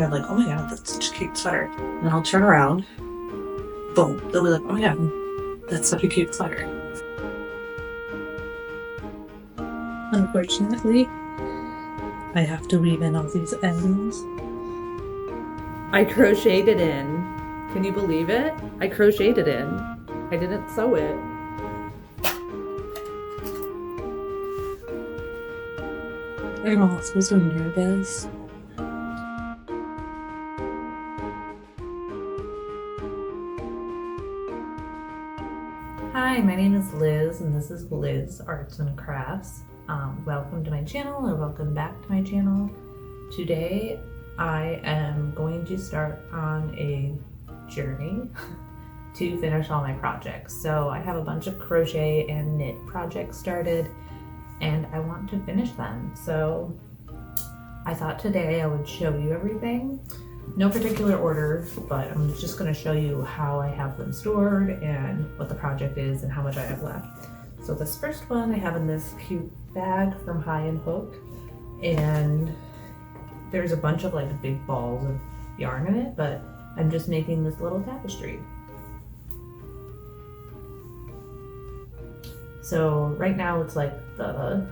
I'm like, oh my god, that's such a cute sweater. And then I'll turn around, boom, they'll be like, oh my god, that's such a cute sweater. Unfortunately, I have to weave in all these ends. I crocheted in. Can you believe it? I crocheted in. I didn't sew it. I'm also so nervous. Hi, my name is Liz and this is Liz Arts and Crafts. Welcome to my channel, or welcome back to my channel. Today I am going to start on a journey to finish all my projects. So I have a bunch of crochet and knit projects started and I want to finish them. So I thought today I would show you everything. No particular order, but I'm just going to show you how I have them stored and what the project is and how much I have left. So this first one I have in this cute bag from High and Hook, and there's a bunch of like big balls of yarn in it, but I'm just making this little tapestry. So right now it's like the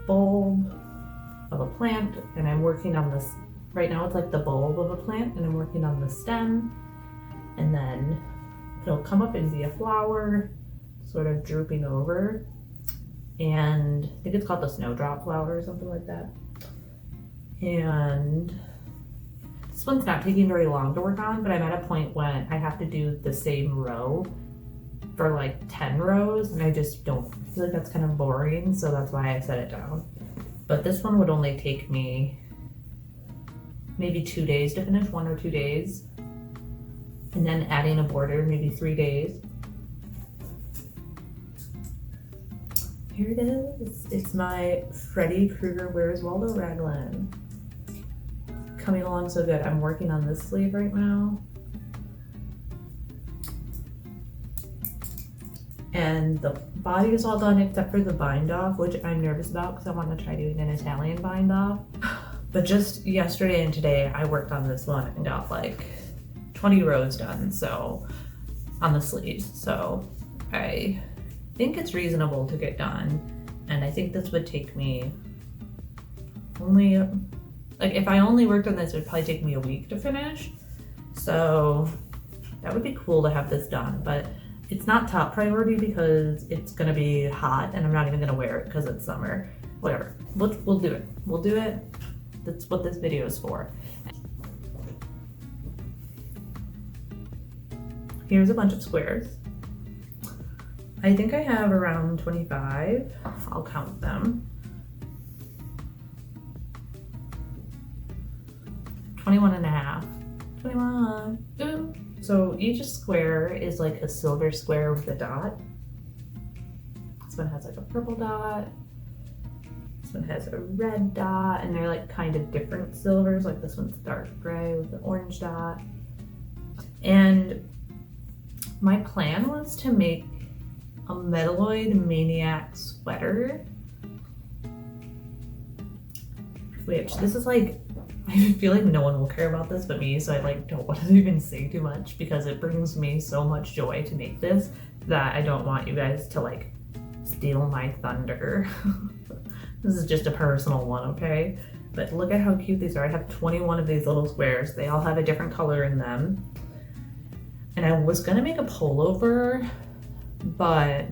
bulb of a plant, and I'm working on this. Right now it's like the bulb of a plant, and I'm working on the stem, and then it'll come up and be a flower, sort of drooping over, and I think it's called the Snowdrop flower or something like that. And this one's not taking very long to work on, but I'm at a point when I have to do the same row for like 10 rows, and I just don't feel like that's kind of boring, so that's why I set it down. But this one would only take me maybe 2 days to finish, 1 or 2 days, and then adding a border, maybe 3 days. Here it is. It's my Freddy Krueger Where's Waldo raglan. Coming along so good. I'm working on this sleeve right now. And the body is all done except for the bind off, which I'm nervous about because I want to try doing an Italian bind off. But just yesterday and today I worked on this one and got like 20 rows done, so on the sleeves. So I think it's reasonable to get done, and I think this would take me only, like if I only worked on this, it would probably take me a week to finish. So that would be cool to have this done, but it's not top priority because it's gonna be hot and I'm not even gonna wear it because it's summer. Whatever, we'll do it. We'll do it. That's what this video is for. Here's a bunch of squares. I think I have around 25. I'll count them. 21 and a half. 21. Ooh. So each square is like a silver square with a dot. This one has like a purple dot. This one has a red dot, and they're like kind of different silvers. Like this one's dark gray with an orange dot. And my plan was to make a Metalloid Maniac sweater, which this is like, I feel like no one will care about this but me, so I like don't want to even say too much because it brings me so much joy to make this that I don't want you guys to like steal my thunder. This is just a personal one, okay? But look at how cute these are. I have 21 of these little squares. They all have a different color in them. And I was gonna make a pullover, but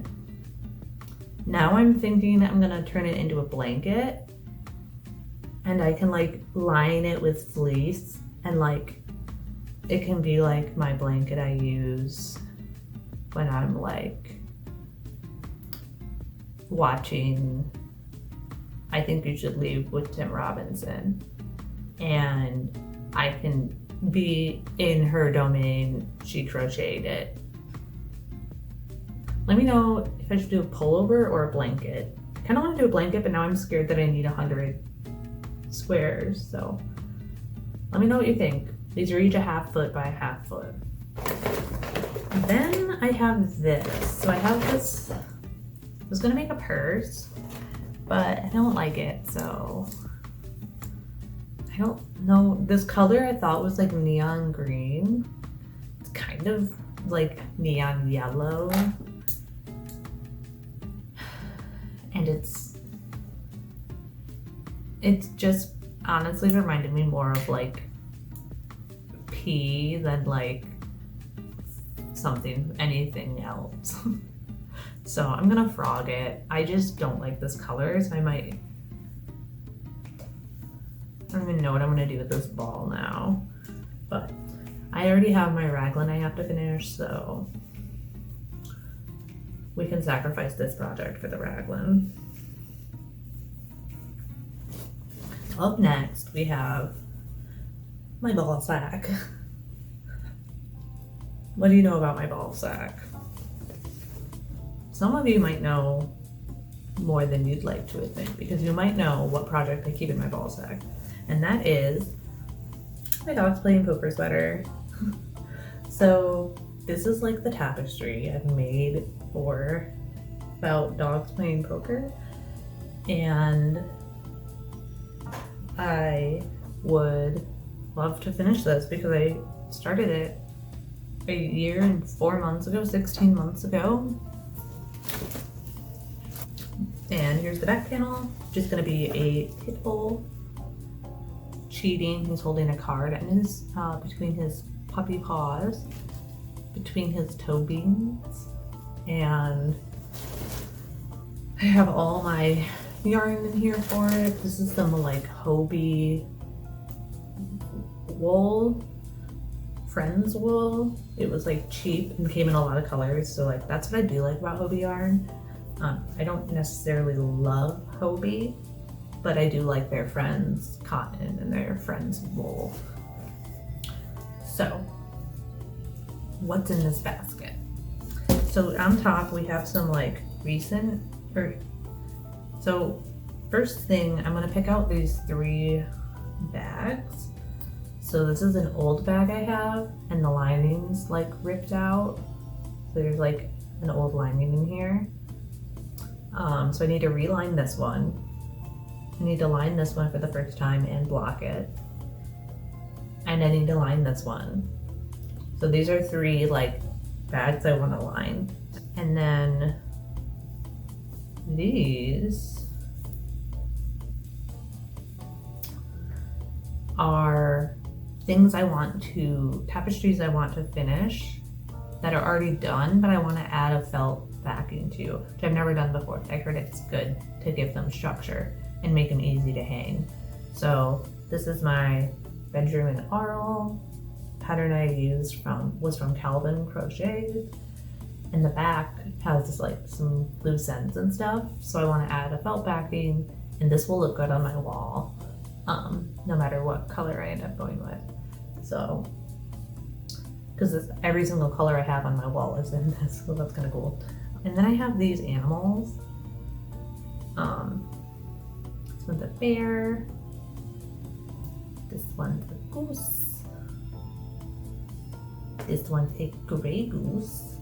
now I'm thinking I'm gonna turn it into a blanket, and I can like line it with fleece, and like it can be like my blanket I use when I'm like watching I Think You Should Leave with Tim Robinson, and I can be in her domain. She crocheted it. Let me know if I should do a pullover or a blanket. I kind of want to do a blanket, but now I'm scared that I need 100 squares, so let me know what you think. These are each a 1/2 foot by 1/2 foot. Then I have this. So I have this, I was gonna make a purse, but I don't like it, so I don't know, this color I thought was like neon green. It's kind of like neon yellow. And it's just honestly reminded me more of like pea than like anything else. So I'm gonna frog it. I just don't like this color, so I don't even know what I'm gonna do with this ball now. But I already have my raglan I have to finish, so we can sacrifice this project for the raglan. Up next, we have my ball sack. What do you know about my ball sack? Some of you might know more than you'd like to admit, because you might know what project I keep in my ball sack. And that is my dog's playing poker sweater. So this is like the tapestry I've made about dogs playing poker. And I would love to finish this because I started it a year and 4 months ago, 16 months ago. And here's the back panel, just gonna be a pit bull cheating. He's holding a card and his between his puppy paws, between his toe beans. And I have all my yarn in here for it. This is some like Hobie wool, Friends wool. It was like cheap and came in a lot of colors, so like that's what I do like about Hobie yarn. I don't necessarily love Hobie, but I do like their Friends cotton and their Friends wool. So what's in this basket? So on top we have some like so first thing, I'm gonna pick out these 3 bags. So this is an old bag I have, and the lining's like ripped out. So there's like an old lining in here. So I need to reline this one. I need to line this one for the first time and block it. And I need to line this one. So these are 3 like bags I want to line. And then these are things tapestries I want to finish that are already done, but I want to add a felt backing to, which I've never done before. I heard it's good to give them structure and make them easy to hang. So this is my bedroom in Arl. Pattern I used was from Calvin Crochet. And the back has just like some loose ends and stuff. So I want to add a felt backing, and this will look good on my wall, no matter what color I end up going with. So, because every single color I have on my wall is in this, so that's kind of cool. And then I have these animals. This one's a bear. This one's a goose. This one's a gray goose.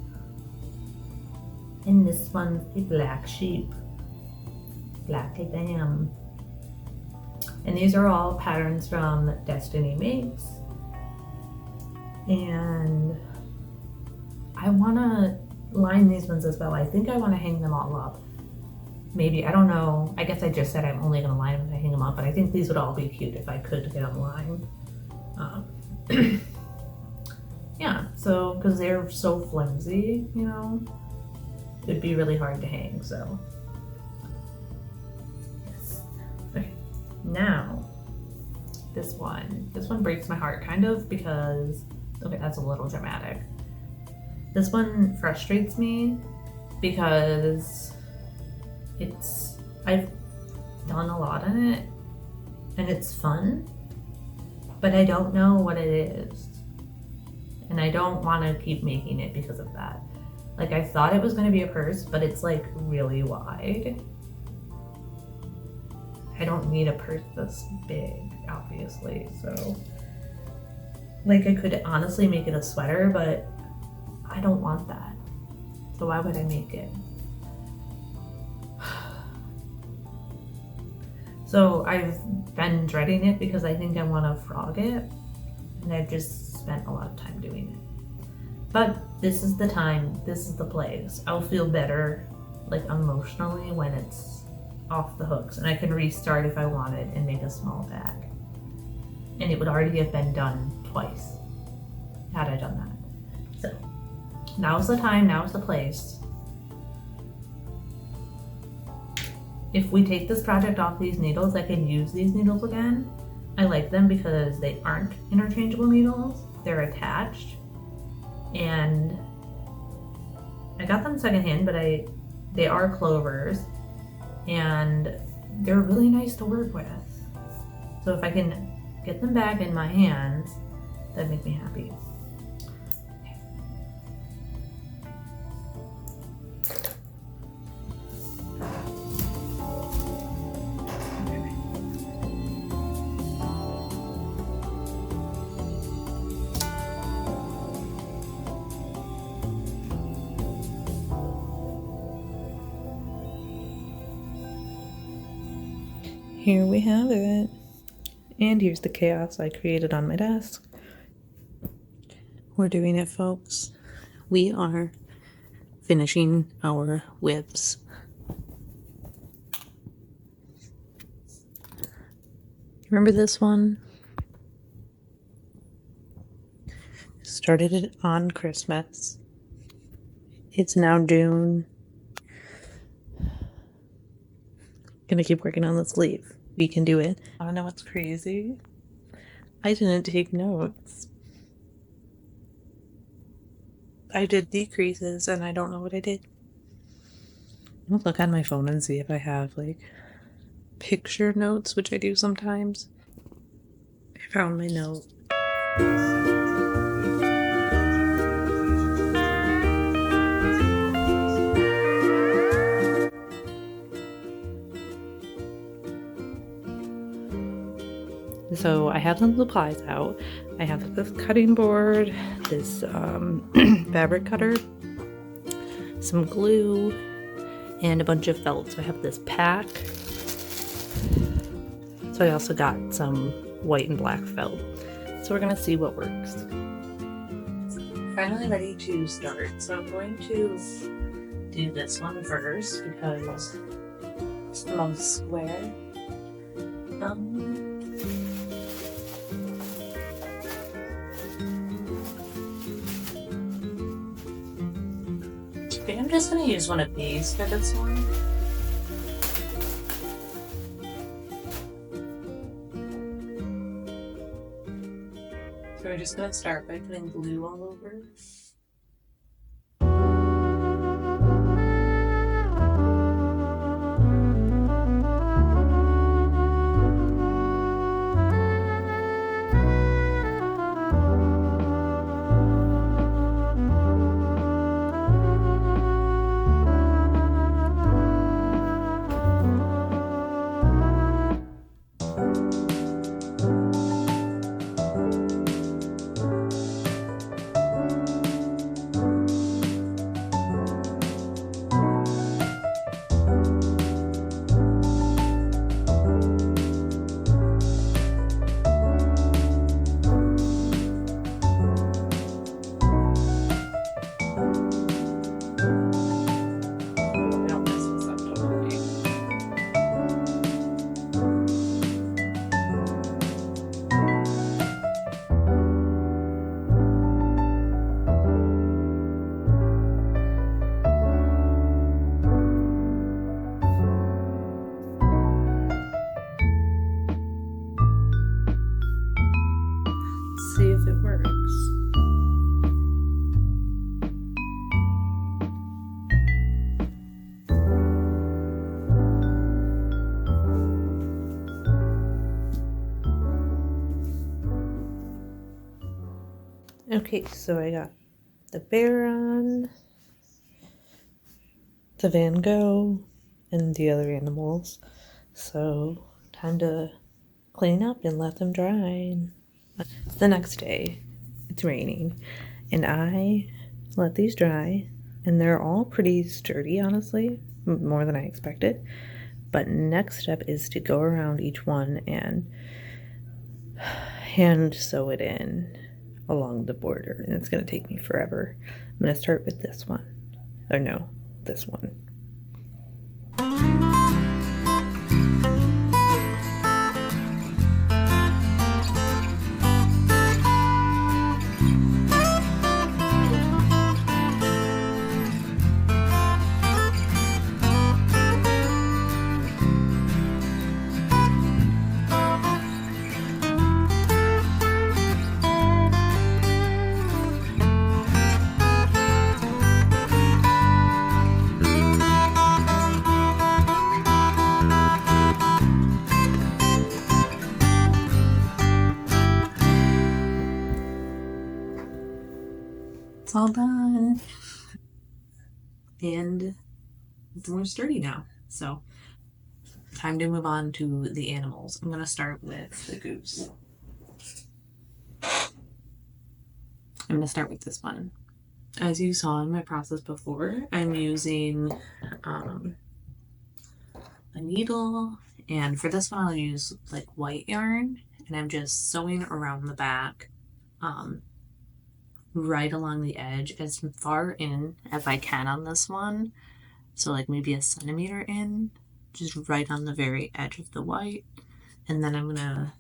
And this one's a black sheep. Black lamb. And these are all patterns from Destiny Makes. And I want to line these ones as well. I think I want to hang them all up. Maybe, I don't know. I guess I just said I'm only going to line them if I hang them up, but I think these would all be cute if I could get them lined. Yeah, so, because they're so flimsy, you know, it'd be really hard to hang, so. Yes. Okay, now, this one breaks my heart, kind of, because, okay, that's a little dramatic. This one frustrates me because I've done a lot in it and it's fun, but I don't know what it is. And I don't want to keep making it because of that. Like, I thought it was going to be a purse, but it's like really wide. I don't need a purse this big, obviously, so. Like, I could honestly make it a sweater, but I don't want that. So why would I make it? So I've been dreading it because I think I want to frog it, and I've just spent a lot of time doing it. But this is the time, this is the place. I'll feel better, like emotionally, when it's off the hooks, and I can restart if I wanted and make a small bag. And it would already have been done twice had I done that. So now's the time, now's the place. If we take this project off these needles, I can use these needles again. I like them because they aren't interchangeable needles, they're attached. And I got them secondhand, but they are clovers, and they're really nice to work with. So if I can get them back in my hands, that'd make me happy. Here we have it. And here's the chaos I created on my desk. We're doing it, folks. We are finishing our WIPs. Remember this one? Started it on Christmas. It's now June. Gonna keep working on the sleeve. We can do it. I don't know what's crazy. I didn't take notes. I did decreases and I don't know what I did. I'll look on my phone and see if I have like picture notes, which I do sometimes. I found my note. So I have some supplies out. I have this cutting board, this fabric cutter, some glue, and a bunch of felt. So I have this pack. So I also got some white and black felt. So we're gonna see what works. Finally ready to start. So I'm going to do this one first because it's the most square. I think I'm just going to use one of these for this one. So we're just going to start by putting glue all over. See if it works. Okay, so I got the bear on, the Van Gogh, and the other animals. So time to clean up and let them dry. The next day, it's raining, and I let these dry, and they're all pretty sturdy, honestly, more than I expected. But next step is to go around each one and hand sew it in along the border, and it's going to take me forever. I'm going to start with this one. Or no, this one. It's all done. And it's more sturdy now. So, time to move on to the animals. I'm going to start with the goose. I'm going to start with this one. As you saw in my process before, I'm using a needle, and for this one I'll use like white yarn, and I'm just sewing around the back, right along the edge, as far in as I can on this one. So like maybe a centimeter in, just right on the very edge of the white, and then I'm gonna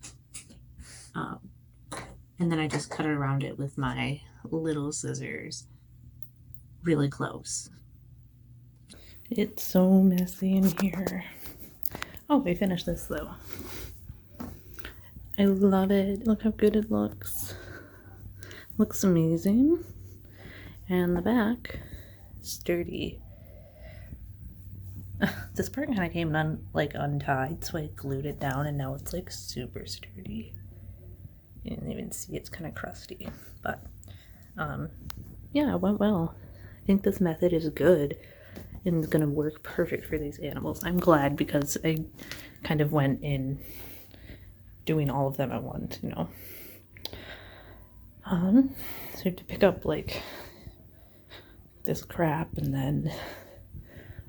and then I just cut it around it with my little scissors really close. It's so messy in here. Oh, we finished this though. I love it. Look how good it looks. Looks amazing. And the back, sturdy. This part kind of came untied, so I glued it down, and now it's like super sturdy. You didn't even see it's kind of crusty, but yeah, it went well. I think this method is good and it's gonna work perfect for these animals. I'm glad, because I kind of went in doing all of them at once, you know. So to pick up like this crap, and then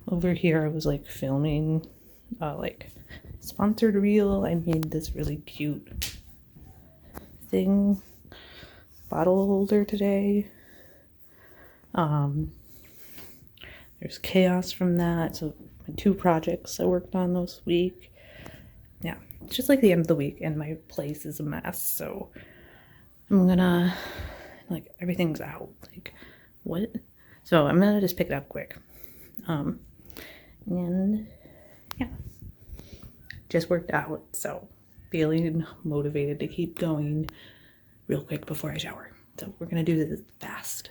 over here I was like filming like sponsored reel. I made this really cute thing bottle holder today. There's chaos from that. So my 2 projects I worked on this week. Yeah, it's just like the end of the week and my place is a mess. So I'm gonna, like, everything's out. Like, what? So I'm gonna just pick it up quick. And yeah, just worked out. So feeling motivated to keep going real quick before I shower. So we're gonna do this fast.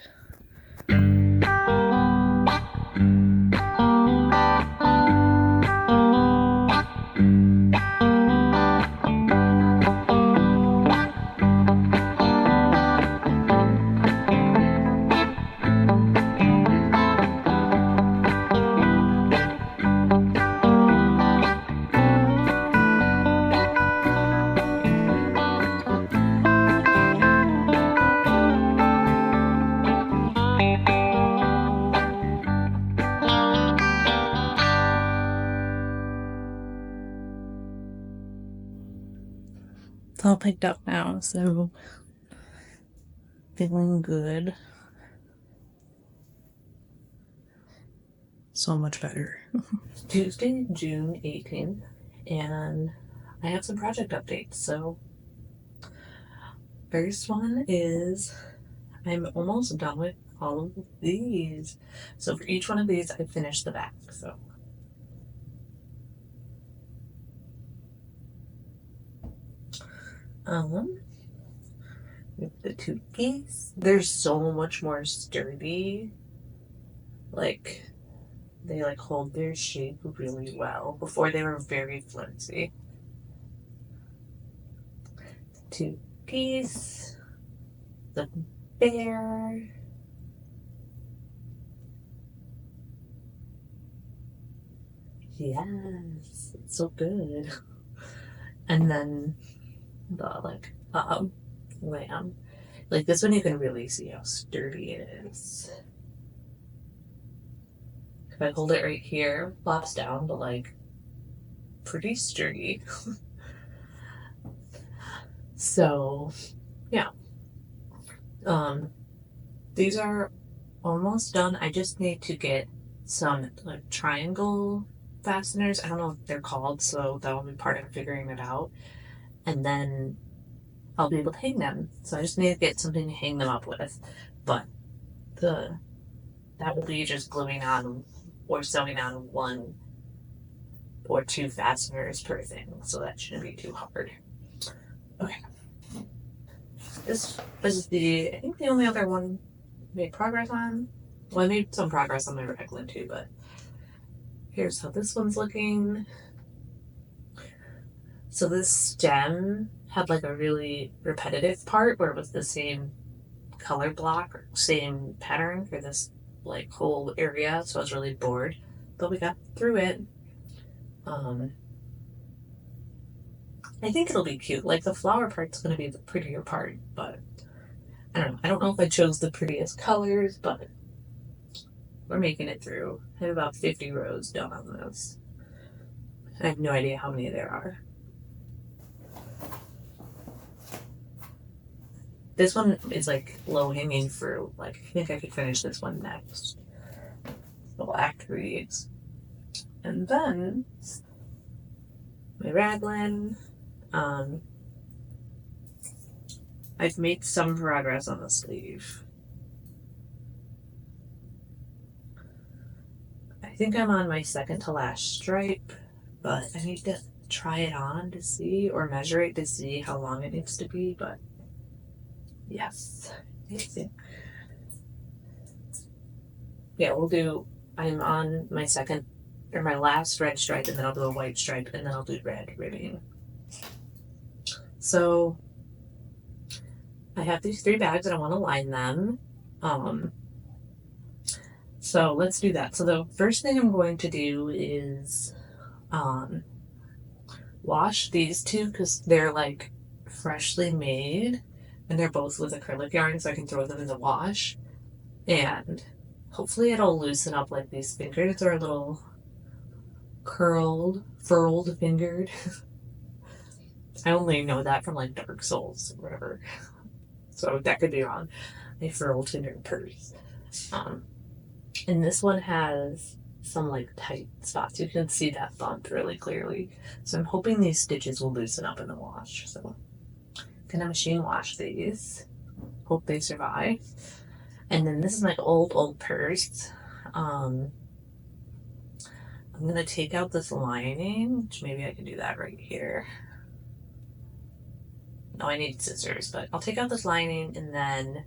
It's all picked up now, so feeling good. So much better. Tuesday, June 18th, and I have some project updates. So first one is I'm almost done with all of these. So for each one of these, I finished the back. So with the 2 piece, they're so much more sturdy. Like, they like hold their shape really well. Before they were very flimsy. 2 piece, the bear. Yes, it's so good. And then the like lamb. Like this one you can really see how sturdy it is. If I hold it right here, flops down, but like pretty sturdy. So yeah, these are almost done. I just need to get some like triangle fasteners. I don't know what they're called, so that'll be part of figuring it out. And then I'll be able to hang them. So I just need to get something to hang them up with. But that will be just gluing on or sewing on 1 or 2 fasteners per thing. So that shouldn't be too hard. Okay. This is I think the only other one I made progress on. Well, I made some progress on my raglan too, but here's how this one's looking. So this stem had like a really repetitive part where it was the same color block or same pattern for this like whole area, so I was really bored. But we got through it. I think it'll be cute. Like the flower part's gonna be the prettier part, but I don't know. I don't know if I chose the prettiest colors, but we're making it through. I have about 50 rows done on this. I have no idea how many there are. This one is like low hanging fruit. Like I think I could finish this one next. Black reeds. And then my raglan. I've made some progress on the sleeve. I think I'm on my second to last stripe, but I need to try it on to see or measure it to see how long it needs to be, but yes, I think. Yeah, I'm on my second or my last red stripe, and then I'll do a white stripe, and then I'll do red ribbing. So I have these 3 bags and I want to line them. So let's do that. So the first thing I'm going to do is wash these 2 because they're like freshly made and they're both with acrylic yarn, so I can throw them in the wash. And hopefully it'll loosen up. Like these fingers are a little furled fingered. I only know that from like Dark Souls or whatever. So that could be wrong. A furled fingered purse. And this one has some like tight spots. You can see that bump really clearly. So I'm hoping these stitches will loosen up in the wash. So I'm gonna machine wash these. Hope they survive. And then this is my old purse. I'm gonna take out this lining, which maybe I can do that right here. No, I need scissors, but I'll take out this lining and then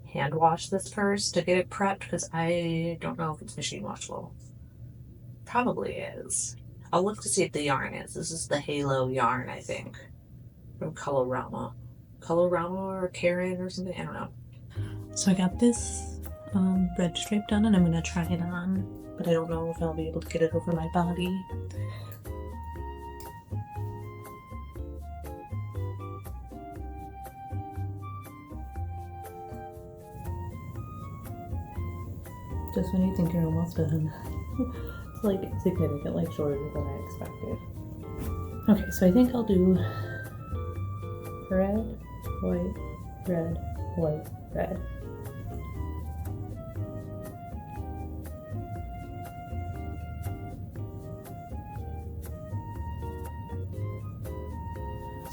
hand wash this purse to get it prepped because I don't know if it's machine washable. Probably is. I'll look to see if the yarn is. This is the Halo yarn, I think, from Colorwork or Karen or something. I don't know. So I got this red stripe done and I'm gonna try it on, but I don't know if I'll be able to get it over my body. Just when you think you're almost done. It's like significantly shorter than I expected. Okay, so I think I'll do red, white, red, white, red.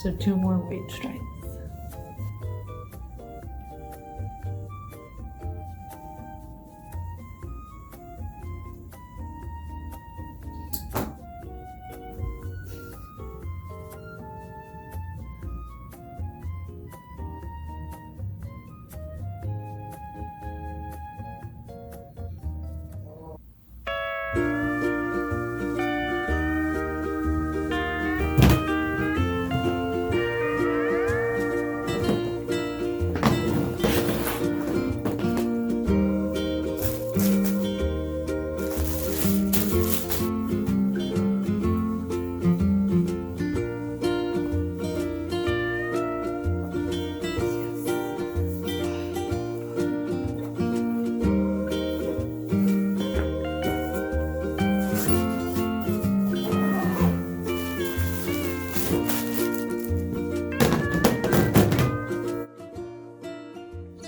So 2 more white stripes.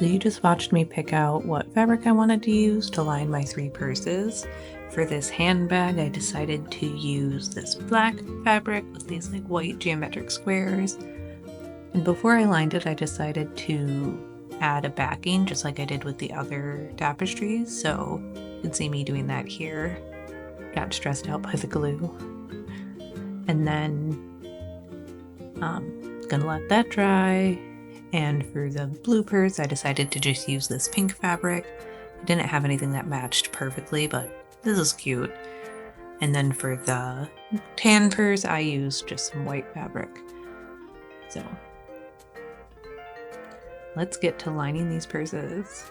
So you just watched me pick out what fabric I wanted to use to line my 3 purses. For this handbag, I decided to use this black fabric with these like white geometric squares. And before I lined it, I decided to add a backing just like I did with the other tapestries. So you can see me doing that here. Got stressed out by the glue. And then gonna let that dry. And for the blue purse, I decided to just use this pink fabric. I didn't have anything that matched perfectly, but this is cute. And then for the tan purse, I used just some white fabric. So let's get to lining these purses.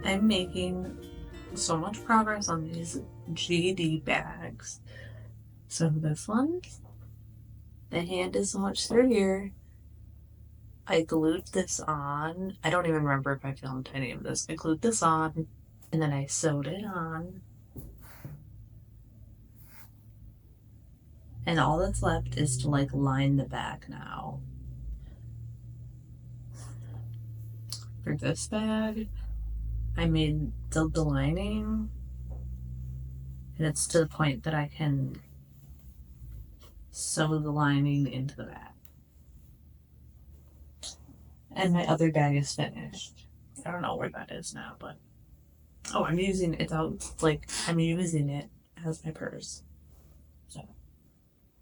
I'm making so much progress on these GD bags. So this one, the hand is so much sturdier. I glued this on. I don't even remember if I filmed any of this. I glued this on and then I sewed it on. And all that's left is to like line the back now. For this bag, I made the lining, and it's to the point that I can sew the lining into the back. And my other bag is finished. I don't know where that is now, but oh, I'm using it out, like I'm using it as my purse. So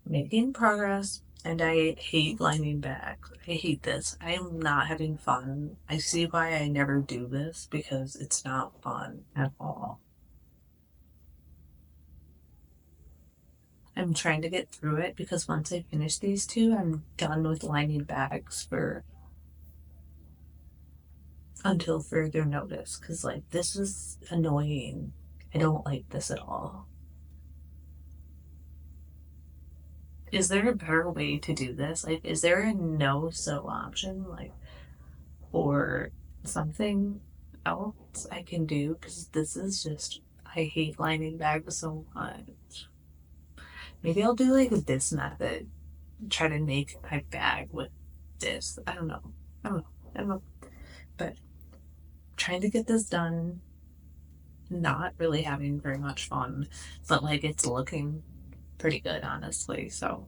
making progress. And I hate lining bags. I hate this. I am not having fun. I see why I never do this, because it's not fun at all. I'm trying to get through it because once I finish these 2, I'm done with lining bags for until further notice. Because like this is annoying. I don't like this at all. Is there a better way to do this? Like, is there a no sew option, like, or something else I can do? Because this is just, I hate lining bags so much. Maybe I'll do like this method. Try to make my bag with this. I don't know. But trying to get this done, not really having very much fun, but like it's looking pretty good, honestly. So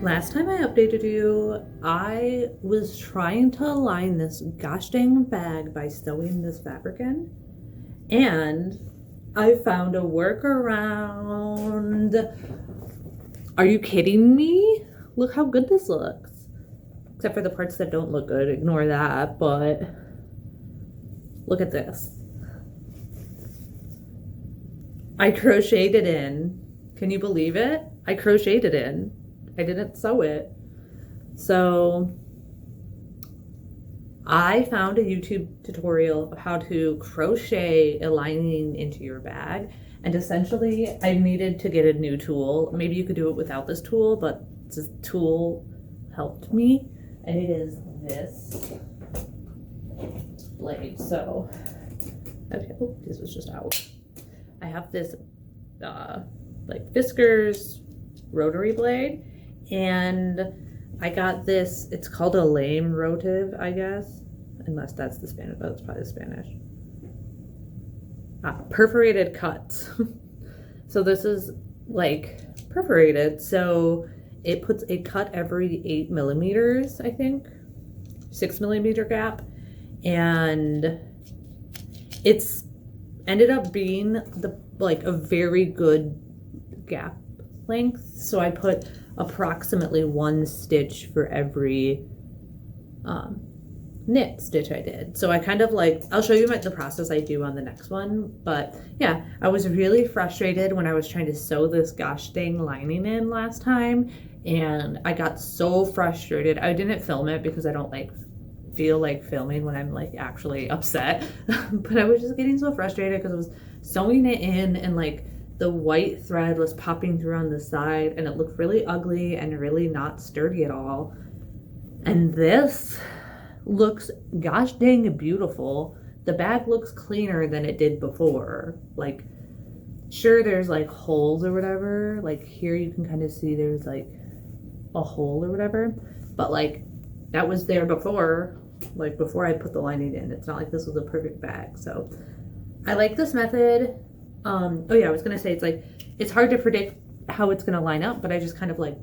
last time I updated you, I was trying to align this gosh dang bag by sewing this fabric in, and I found a workaround. Are you kidding me? Look how good this looks. Except for the parts that don't look good, ignore that, but look at this. I crocheted it in. Can you believe it? I crocheted it in. I didn't sew it. So I found a YouTube tutorial of how to crochet a lining into your bag. And essentially I needed to get a new tool. Maybe you could do it without this tool, but this tool helped me. And it is this blade. So, okay, oh, this was just out. I have this like Fiskars rotary blade. And I got this, it's called a lame rotive, I guess, unless that's the Spanish, but it's probably the Spanish. Perforated cuts. So this is like perforated, so it puts a cut every 8 millimeters, I think, 6 millimeter gap, and it's ended up being the like a very good gap length. So I put approximately 1 stitch for every knit stitch I did. So I kind of like, I'll show you the process I do on the next one. But yeah, I was really frustrated when I was trying to sew this gosh dang lining in last time. And I got so frustrated. I didn't film it because I don't feel like filming when I'm like actually upset. But I was just getting so frustrated because I was sewing it in and like the white thread was popping through on the side and it looked really ugly and really not sturdy at all. And this looks gosh dang beautiful. The bag looks cleaner than it did before. Like, sure, there's like holes or whatever. Like here you can kind of see there's like a hole or whatever, but like that was there before, like before I put the lining in. It's not like this was a perfect bag. So I like this method. Oh yeah, I was gonna say it's hard to predict how it's gonna line up, but I just kind of like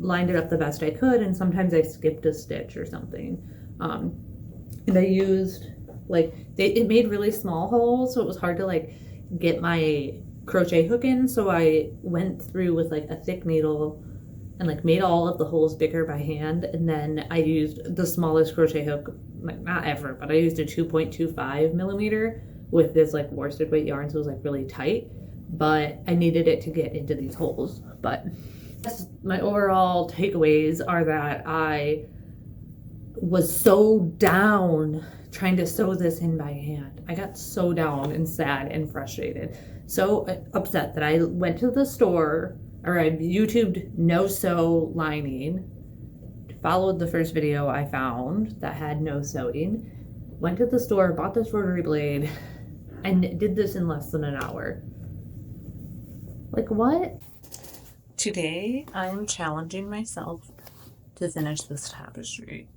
lined it up the best I could, and sometimes I skipped a stitch or something. And I used it made really small holes, so it was hard to like get my crochet hook in. So I went through with like a thick needle and like made all of the holes bigger by hand, and then I used the smallest crochet hook, like not ever, but I used a 2.25 millimeter with this like worsted weight yarn, so it was like really tight, but I needed it to get into these holes. But my overall takeaways are that I was so down trying to sew this in by hand. I got so down and sad and frustrated, so upset that I went to the store, or I YouTubed no sew lining, followed the first video I found that had no sewing, went to the store, bought this rotary blade, and did this in less than an hour. Like, what? Today, I'm challenging myself to finish this tapestry.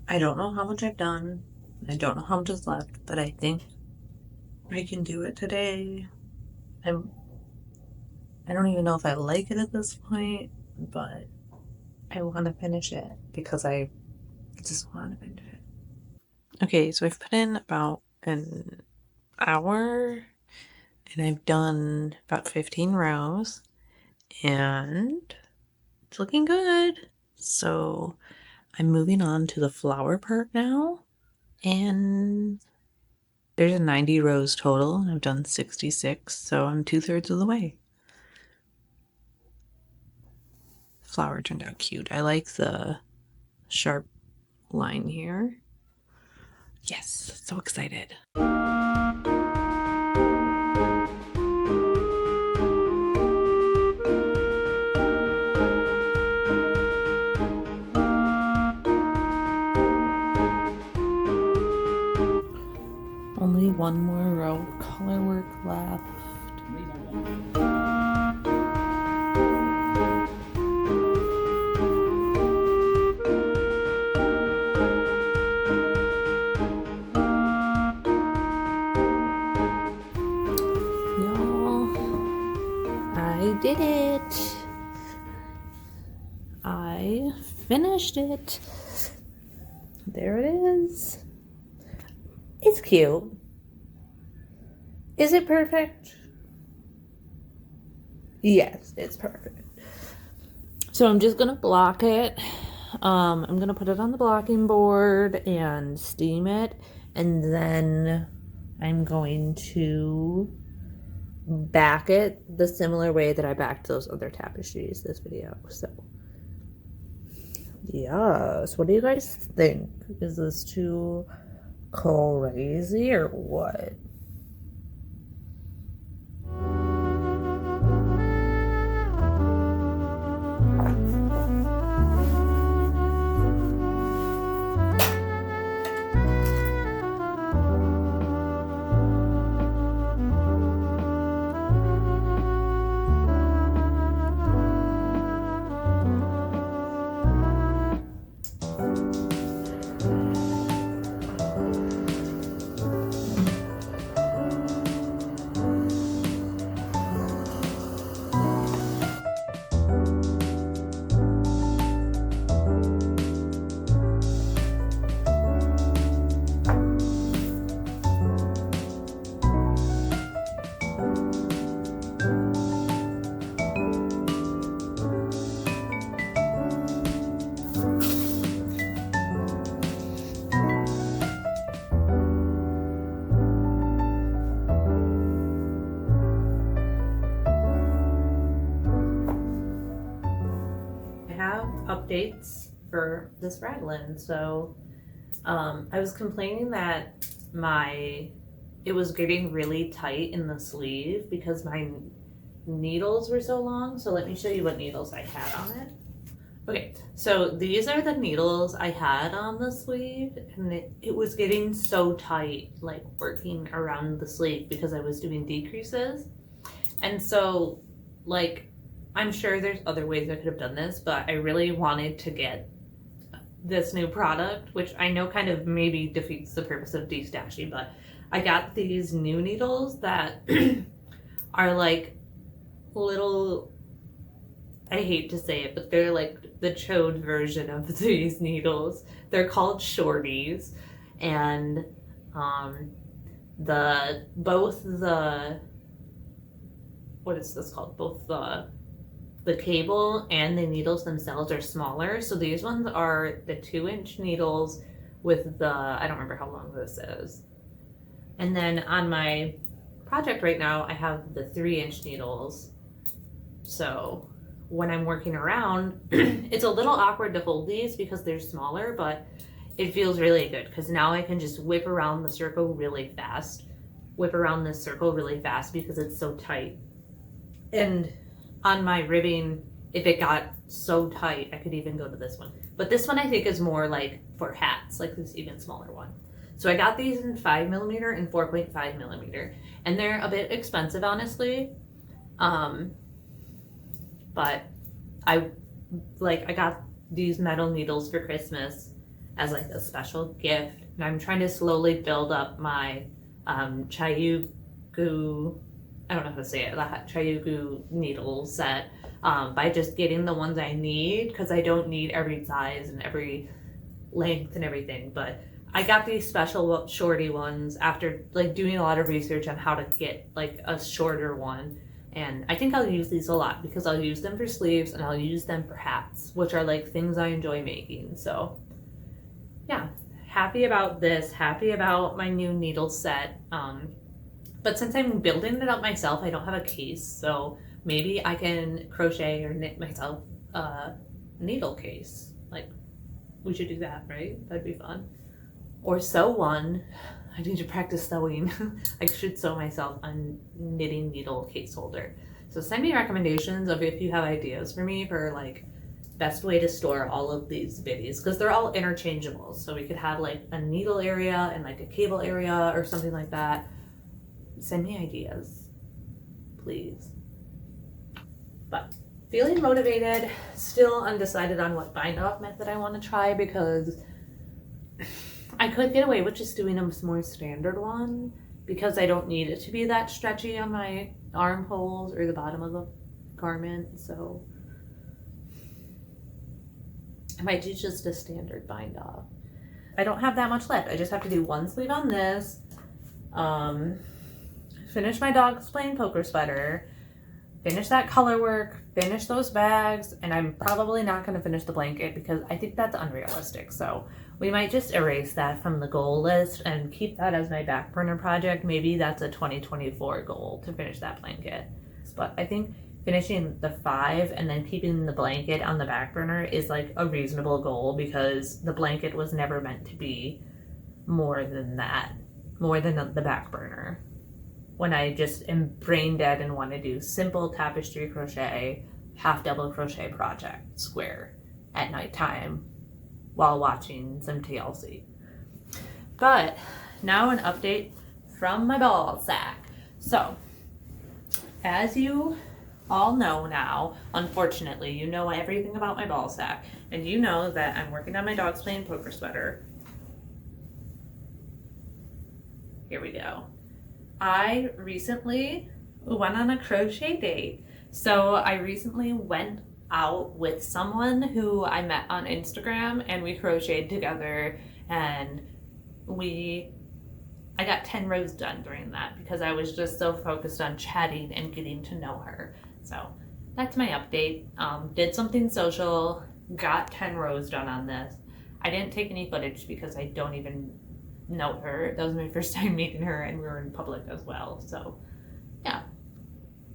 I don't know how much I've done. I don't know how much is left, but I think I can do it today. I don't even know if I like it at this point, but I want to finish it because I just want to finish it. Okay, so I've put in about an hour and I've done about 15 rows and it's looking good. So I'm moving on to the flower part now, and there's 90 rows total and I've done 66, so I'm 2/3 of the way. Flower turned out cute. I like the sharp line here. Yes, so excited. Only one more row of colorwork left. I did it. I finished it. There it is. It's cute. Is it perfect? Yes, it's perfect. So I'm just gonna block it. I'm gonna put it on the blocking board and steam it, and then I'm going to back it the similar way that I backed those other tapestries this video. So yes, what do you guys think? Is this too crazy or what? updates for this raglan. So I was complaining that it was getting really tight in the sleeve because my needles were so long. So let me show you what needles I had on it. Okay, so these are the needles I had on the sleeve, and it was getting so tight, like working around the sleeve because I was doing decreases. And so, like, I'm sure there's other ways I could have done this, but I really wanted to get this new product, which I know kind of maybe defeats the purpose of destashing, but I got these new needles that are like little, I hate to say it, but they're like the chode version of these needles. They're called shorties, and what is this called? Both the cable and the needles themselves are smaller. So these ones are the 2-inch needles with the, I don't remember how long this is. And then on my project right now, I have the 3-inch needles. So when I'm working around, it's a little awkward to hold these because they're smaller, but it feels really good because now I can just whip around the circle really fast. Whip around this circle really fast because it's so tight. And on my ribbing, if it got so tight, I could even go to this one. But this one I think is more like for hats, like this even smaller one. So I got these in 5mm and 4.5mm, and they're a bit expensive, honestly. But I got these metal needles for Christmas as like a special gift, and I'm trying to slowly build up my Chayugu, I don't know how to say it, the Chayugu needle set by just getting the ones I need, because I don't need every size and every length and everything. But I got these special shorty ones after like doing a lot of research on how to get like a shorter one. And I think I'll use these a lot because I'll use them for sleeves and I'll use them for hats, which are like things I enjoy making. So yeah, happy about this, happy about my new needle set. But since I'm building it up myself, I don't have a case. So maybe I can crochet or knit myself a needle case. Like, we should do that, right? That'd be fun. Or sew one. I need to practice sewing. I should sew myself a knitting needle case holder. So send me recommendations of if you have ideas for me for like best way to store all of these biddies, because they're all interchangeable. So we could have like a needle area and like a cable area or something like that. Send me ideas, please. But feeling motivated, still undecided on what bind off method I want to try, because I could get away with just doing a more standard one because I don't need it to be that stretchy on my armholes or the bottom of the garment. So I might do just a standard bind off. I don't have that much left. I just have to do one sleeve on this, finish my dog's plain poker sweater, finish that color work, finish those bags, and I'm probably not going to finish the blanket because I think that's unrealistic. So we might just erase that from the goal list and keep that as my back burner project. Maybe that's a 2024 goal to finish that blanket. But I think finishing the 5 and then keeping the blanket on the back burner is like a reasonable goal, because the blanket was never meant to be more than that, more than the back burner. When I just am brain dead and want to do simple tapestry crochet, half double crochet project square at nighttime while watching some TLC. But now an update from my ball sack. So as you all know now, unfortunately, you know everything about my ball sack, and you know that I'm working on my dog's plain poker sweater. Here we go. I recently went on a crochet date. So I recently went out with someone who I met on Instagram, and we crocheted together, and I got 10 rows done during that because I was just so focused on chatting and getting to know her. So that's my update. Did something social, got 10 rows done on this. I didn't take any footage because I don't even know her. That was my first time meeting her, and we were in public as well. So yeah,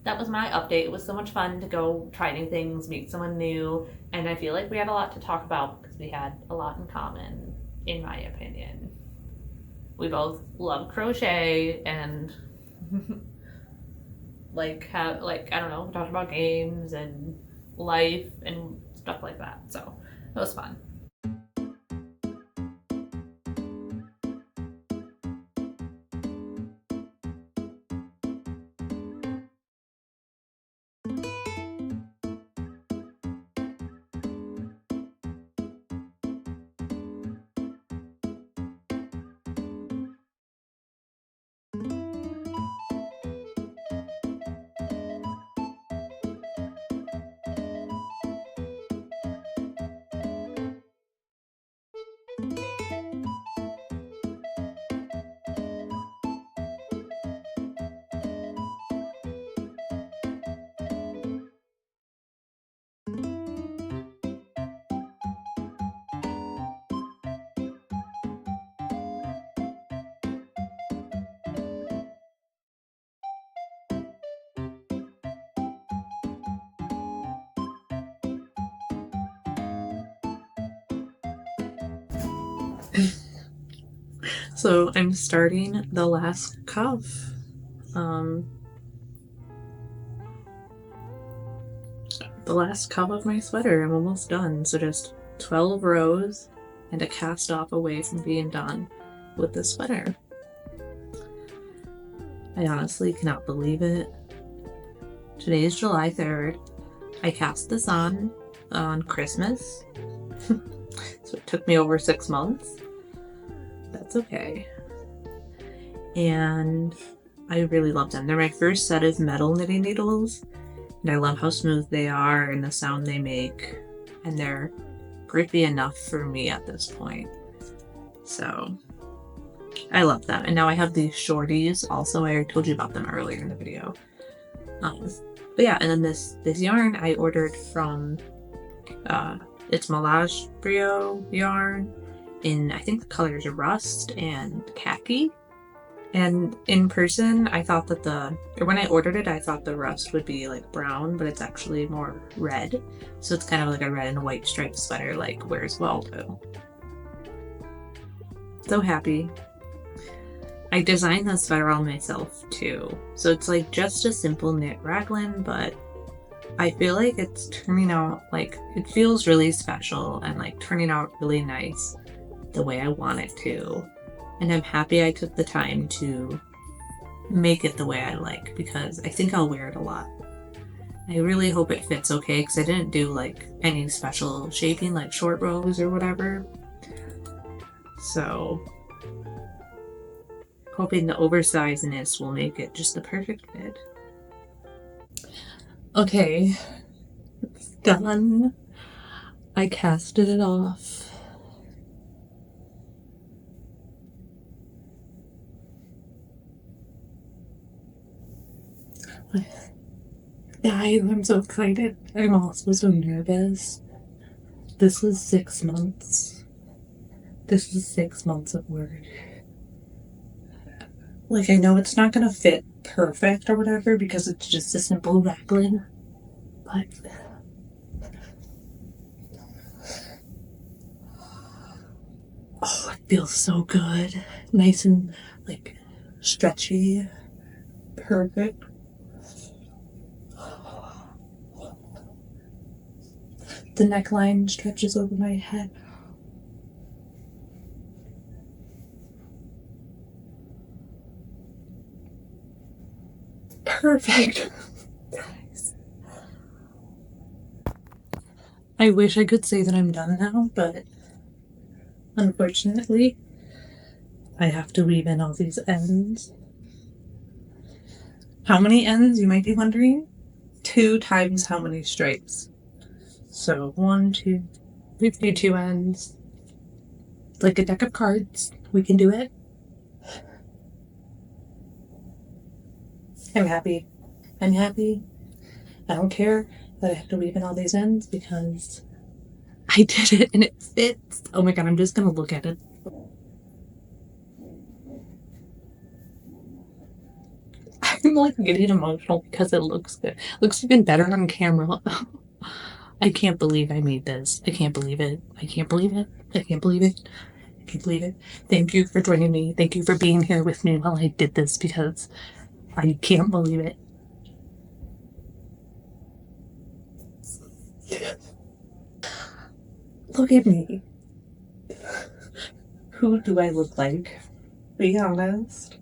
that was my update. It was so much fun to go try new things, meet someone new, and I feel like we had a lot to talk about because we had a lot in common, in my opinion. We both love crochet and I don't know, we talked about games and life and stuff like that. So it was fun. So I'm starting the last cuff. The last cuff of my sweater. I'm almost done. So just 12 rows and a cast off away from being done with the sweater. I honestly cannot believe it. Today is July 3rd. I cast this on Christmas. So it took me over 6 months. That's okay. And I really love them. They're my first set of metal knitting needles. And I love how smooth they are and the sound they make. And they're grippy enough for me at this point. So I love them. And now I have these shorties also. I told you about them earlier in the video. But yeah, and then this yarn I ordered from it's Melage Brio yarn in, I think the colors are rust and khaki. And in person, I thought that when I ordered it, I thought the rust would be like brown, but it's actually more red. So it's kind of like a red and white striped sweater, like Where's Waldo. So happy. I designed the sweater all myself too. So it's like just a simple knit raglan, but I feel like it's turning out, like, it feels really special and like turning out really nice the way I want it to. And I'm happy I took the time to make it the way I like, because I think I'll wear it a lot. I really hope it fits okay, because I didn't do like any special shaping like short rows or whatever. So hoping the oversizedness will make it just the perfect fit. Okay, it's done. I casted it off. Guys, I'm so excited. I'm also so nervous. This was 6 months. This was 6 months of work. Like, I know it's not gonna fit perfect or whatever because it's just a simple raglan, but oh, it feels so good. Nice and like stretchy. Perfect. The neckline stretches over my head. Perfect. I wish I could say that I'm done now, but unfortunately, I have to weave in all these ends. How many ends, you might be wondering? 2 times how many stripes. So 1, 2, 52 ends. It's like a deck of cards. We can do it. I'm happy. I'm happy. I don't care that I have to weave in all these ends because I did it and it fits. Oh my god, I'm just gonna look at it. I'm like getting emotional because it looks good. It looks even better on camera. I can't believe I made this. I can't believe it. I can't believe it. I can't believe it. I can't believe it. Thank you for joining me. Thank you for being here with me while I did this because I can't believe it. Look at me. Who do I look like? Be honest.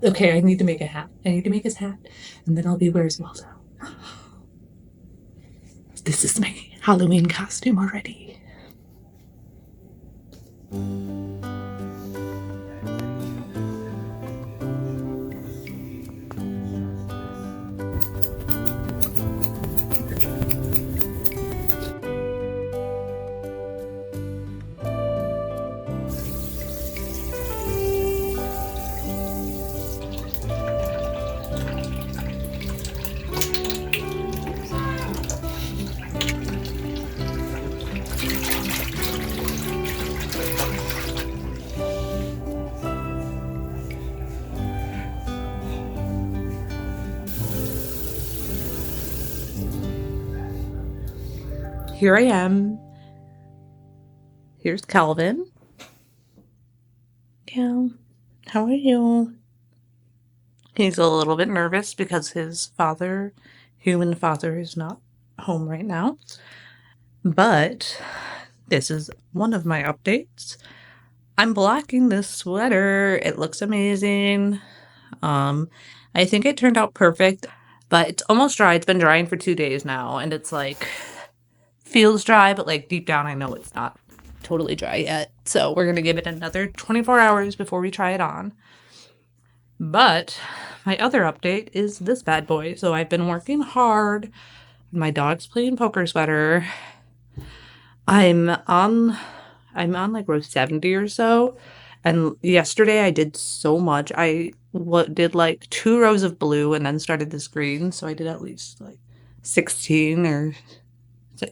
Okay, I need to make a hat. I need to make his hat, and then I'll be Where's Waldo. This is my Halloween costume already. Here I am. Here's Calvin. Cal, how are you? He's a little bit nervous because his father, human father, is not home right now. But this is one of my updates. I'm blocking this sweater. It looks amazing. I think it turned out perfect, but it's almost dry. It's been drying for 2 days now, and it's like feels dry, but like deep down I know it's not totally dry yet. So we're gonna give it another 24 hours before we try it on. But my other update is this bad boy. So I've been working hard. My dog's playing poker sweater. I'm on like row 70 or so. And yesterday I did so much. I did like 2 rows of blue and then started this green. So I did at least like 16 or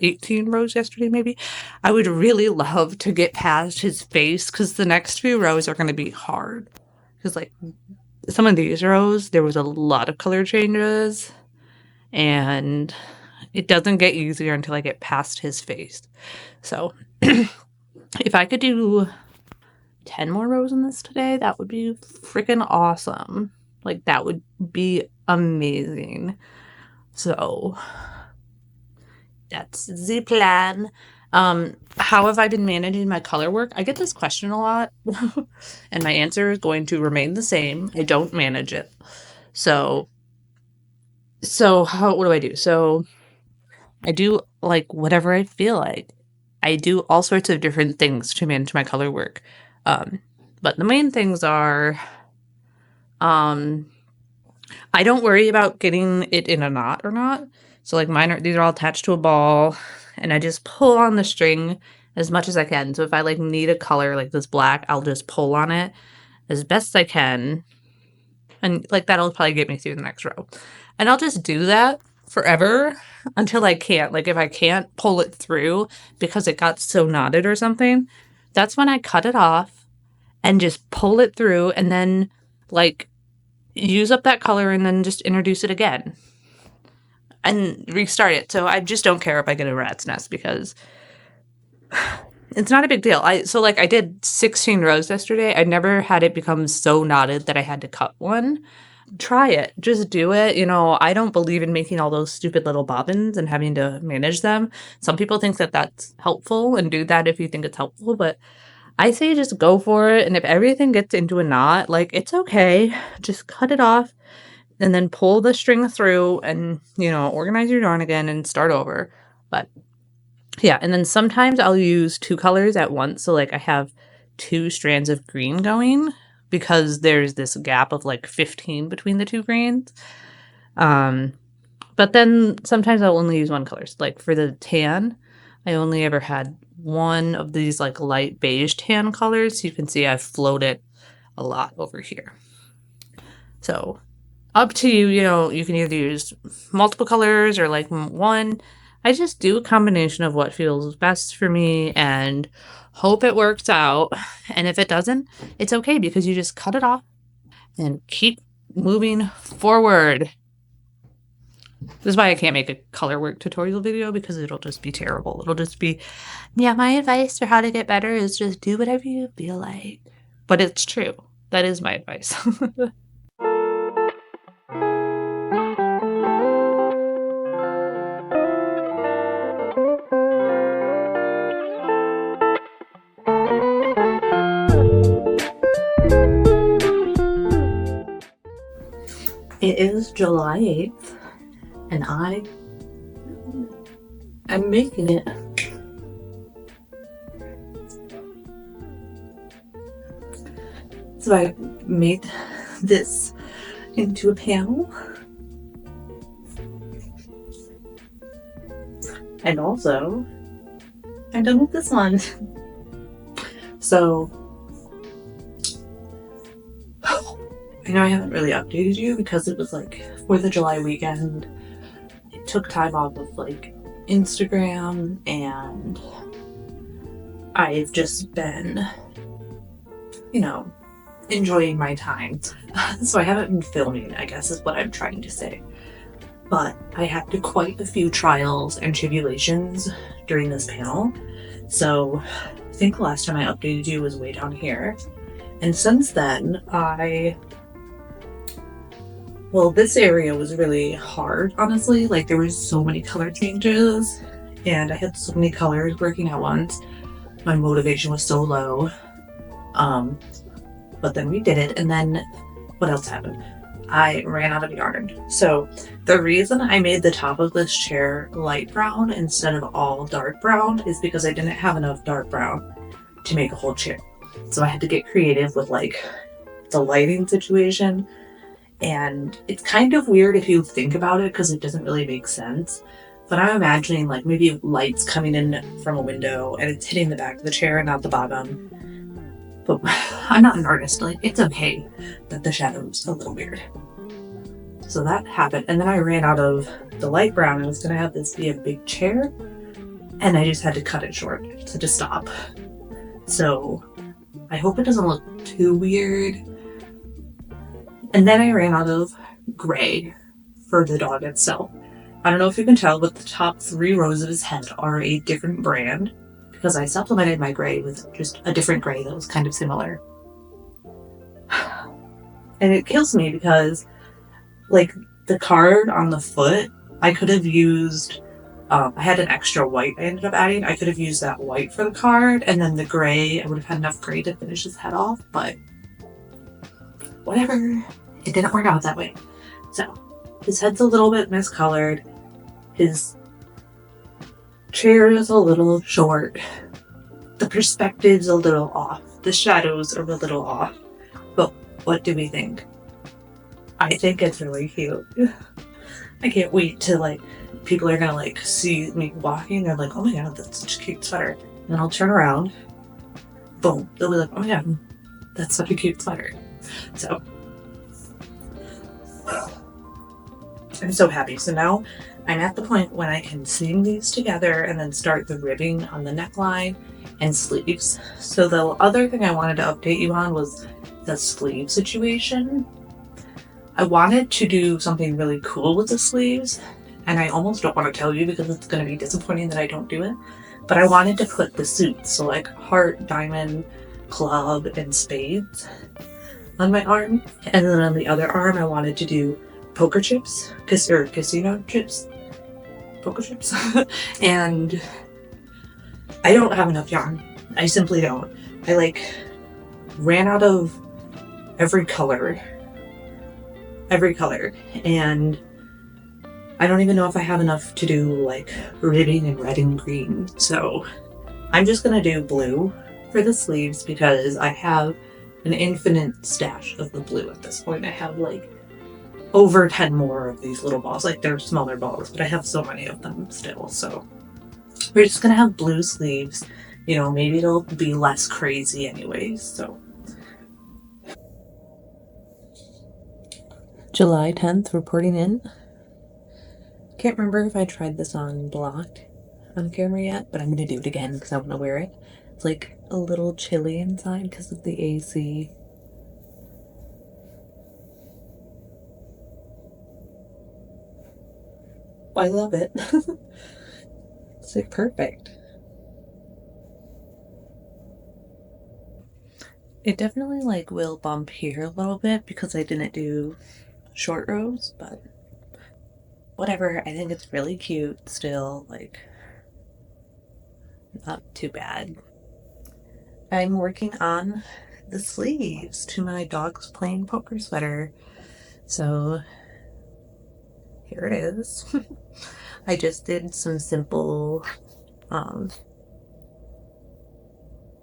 18 rows yesterday, maybe. I would really love to get past his face because the next few rows are going to be hard. Because like some of these rows, there was a lot of color changes and it doesn't get easier until I get past his face. So if I could do 10 more rows in this today, that would be freaking awesome. Like that would be amazing. So that's the plan. How have I been managing my color work? I get this question a lot, and my answer is going to remain the same. I don't manage it. So what do I do? So I do like whatever I feel like. I do all sorts of different things to manage my color work. But the main things are, I don't worry about getting it in a knot or not. So like these are all attached to a ball and I just pull on the string as much as I can. So if I like need a color like this black, I'll just pull on it as best I can. And like that'll probably get me through the next row. And I'll just do that forever until I can't. Like if I can't pull it through because it got so knotted or something, that's when I cut it off and just pull it through and then like use up that color and then just introduce it again and restart it. So I just don't care if I get a rat's nest because it's not a big deal. I did 16 rows yesterday. I never had it become so knotted that I had to cut one. Try it. Just do it. You know, I don't believe in making all those stupid little bobbins and having to manage them. Some people think that that's helpful and do that if you think it's helpful, but I say just go for it. And if everything gets into a knot, like it's okay. Just cut it off and then pull the string through and, you know, organize your yarn again and start over. But yeah, and then sometimes I'll use 2 colors at once. So like I have 2 strands of green going because there's this gap of like 15 between the 2 greens. But then sometimes I'll only use 1 color. So like for the tan, I only ever had one of these like light beige tan colors. You can see I've floated a lot over here. So up to you, you know, you can either use multiple colors or like one. I just do a combination of what feels best for me, and Hope it works out. And if it doesn't, it's okay because you just cut it off and keep moving forward. This is why I can't make a color work tutorial video, because it'll just be terrible. It'll just be, yeah, my advice for how to get better is just do whatever you feel like. But it's true. That is my advice. It is July 8th, and I'm making it. So I made this into a panel. And also, I'm done with this one. So, I know I haven't really updated you because it was like 4th of July weekend. It took time off of like Instagram, and I've just been, you know, enjoying my time. So I haven't been filming, I guess is what I'm trying to say. But I had quite a few trials and tribulations during this panel. So I think the last time I updated you was way down here. And since then, well, this area was really hard, honestly. Like, there was so many color changes, and I had so many colors working at once. My motivation was so low. But then we did it, and then what else happened? I ran out of yarn. So the reason I made the top of this chair light brown instead of all dark brown is because I didn't have enough dark brown to make a whole chair. So I had to get creative with like the lighting situation. And it's kind of weird if you think about it because it doesn't really make sense. But I'm imagining like maybe lights coming in from a window and it's hitting the back of the chair and not the bottom. But I'm not an artist. Like, it's okay that the shadow's a little weird. So that happened. And then I ran out of the light brown and was going to have this be a big chair. And I just had to cut it short to just stop. So I hope it doesn't look too weird. And then I ran out of gray for the dog itself. I don't know if you can tell, but the top 3 rows of his head are a different brand because I supplemented my gray with just a different gray that was kind of similar. And it kills me because, like, the card on the foot, I could have used, I had an extra white I ended up adding. I could have used that white for the card, and then the gray, I would have had enough gray to finish his head off, but whatever. It didn't work out that way. So, his head's a little bit miscolored. His chair is a little short. The perspective's a little off. The shadows are a little off. But what do we think? I think it's really cute. I can't wait to, like, people are gonna, like, see me walking. They're like, oh my god, that's such a cute sweater. And then I'll turn around. Boom. They'll be like, oh my god, that's such a cute sweater. So, I'm so happy. So now I'm at the point when I can seam these together and then start the ribbing on the neckline and sleeves. So the other thing I wanted to update you on was the sleeve situation. I wanted to do something really cool with the sleeves, and I almost don't want to tell you because it's going to be disappointing that I don't do it, but I wanted to put the suits, so like heart, diamond, club, and spades on my arm, and then on the other arm I wanted to do poker chips, or casino chips, poker chips, and I don't have enough yarn. I simply don't. I like ran out of every color, and I don't even know if I have enough to do like ribbing and red and green. So I'm just gonna do blue for the sleeves because I have an infinite stash of the blue at this point. I have like over 10 more of these little balls. Like, they're smaller balls, but I have so many of them still. So we're just gonna have blue sleeves. You know, maybe it'll be less crazy anyways. So July 10th, reporting in. Can't remember if I tried this on blocked on camera yet, but I'm gonna do it again because I want to wear it. It's like a little chilly inside because of the AC. I love it. It's like perfect. It definitely like will bump here a little bit because I didn't do short rows, but whatever. I think it's really cute still, like not too bad. I'm working on the sleeves to my dog's plain poker sweater. So here it is. I just did some simple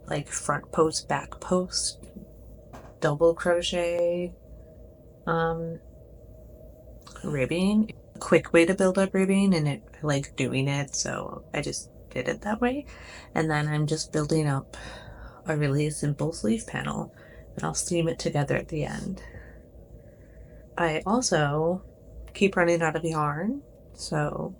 like front post, back post, double crochet ribbing. A quick way to build up ribbing, and I like doing it, so I just did it that way. And then I'm just building up a really simple sleeve panel, and I'll seam it together at the end. I also keep running out of yarn, so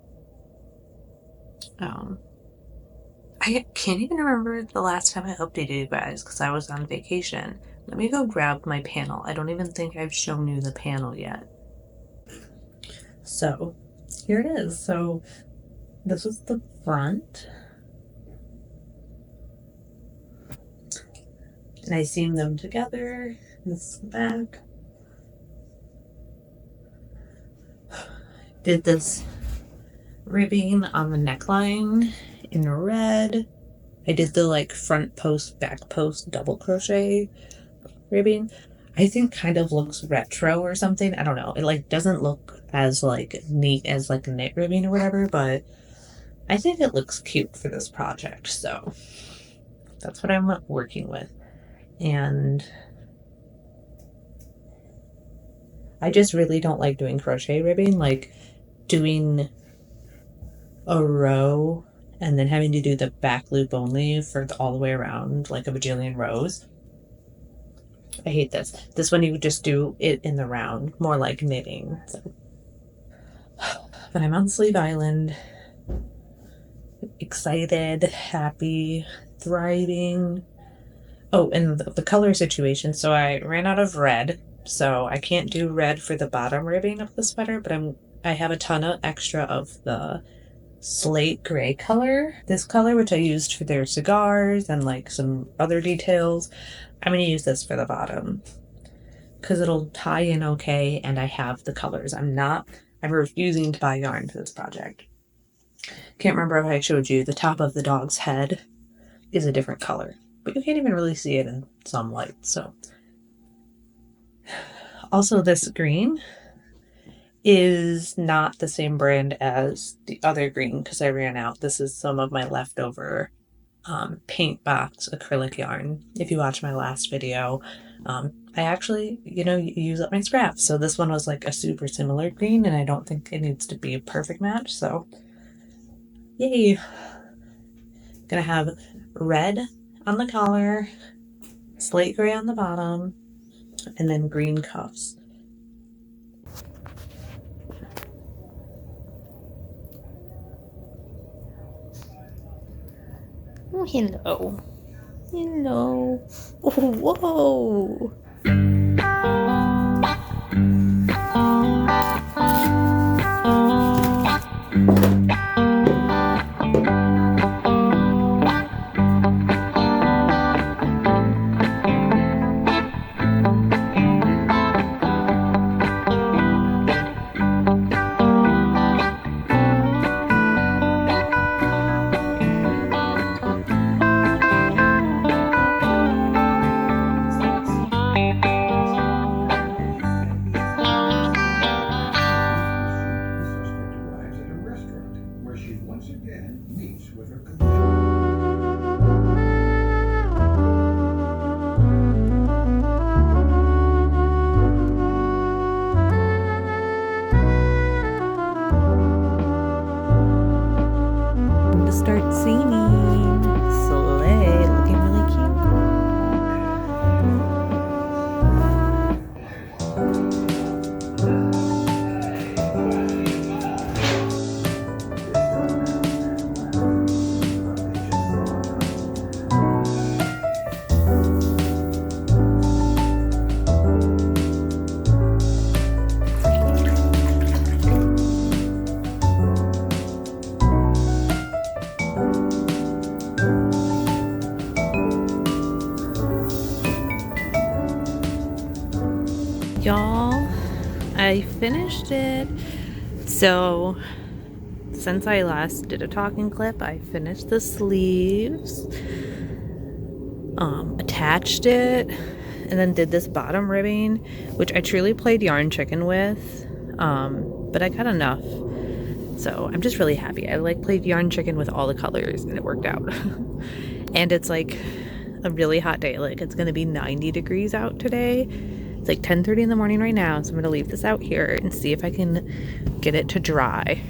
I can't even remember the last time I updated you guys because I was on vacation. Let me go grab my panel. I don't even think I've shown you the panel yet. So here it is. So this is the front. And I seam them together. This is the back. Did this ribbing on the neckline in red. I did the like front post, back post double crochet ribbing. I think kind of looks retro or something. I don't know. It like doesn't look as like neat as like knit ribbing or whatever, but I think it looks cute for this project. So that's what I'm working with. And I just really don't like doing crochet ribbing, like doing a row and then having to do the back loop only for all the way around, like a bajillion rows. I hate this. This one you would just do it in the round, more like knitting. So. But I'm on Sleeve Island. Excited, happy, thriving. Oh, and the color situation. So I ran out of red, so I can't do red for the bottom ribbing of the sweater, but I have a ton of extra of the slate gray color. This color, which I used for their cigars and like some other details. I'm going to use this for the bottom because it'll tie in okay, and I have the colors. I'm refusing to buy yarn for this project. Can't remember if I showed you the top of the dog's head is a different color, but you can't even really see it in some light. So also this green is not the same brand as the other green because I ran out. This is some of my leftover paint box acrylic yarn. If you watch my last video, I actually, use up my scraps. So this one was like a super similar green, and I don't think it needs to be a perfect match. So yay. Gonna have red on the collar, slate gray on the bottom, and then green cuffs. Oh, hello. Hello. Oh, whoa. Y'all, I finished it. So since I last did a talking clip, I finished the sleeves, attached it, and then did this bottom ribbing, which I truly played yarn chicken with, but I got enough. So I'm just really happy. I like played yarn chicken with all the colors and it worked out. And it's like a really hot day. Like it's gonna be 90 degrees out today. It's like 10:30 in the morning right now. So I'm gonna leave this out here and see if I can get it to dry.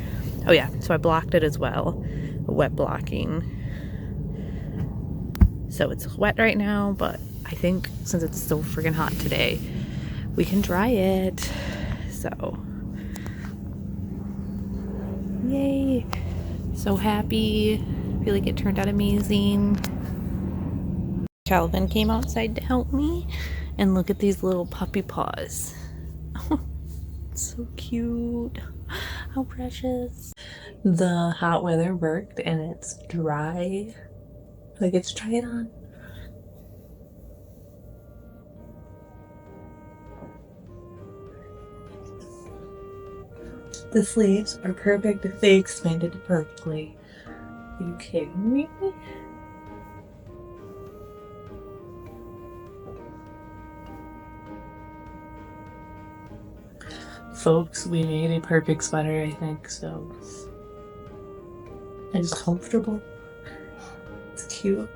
Oh yeah, so I blocked it as well, wet blocking. So it's wet right now, but I think since it's so freaking hot today, we can dry it. So yay, so happy. I feel like it turned out amazing. Calvin came outside to help me, and look at these little puppy paws. So cute. How precious. The hot weather worked and it's dry. Like it's trying on. The sleeves are perfect if they expanded perfectly. Are you kidding me? Folks, we made a perfect sweater, I think, so. And it's comfortable. It's cute.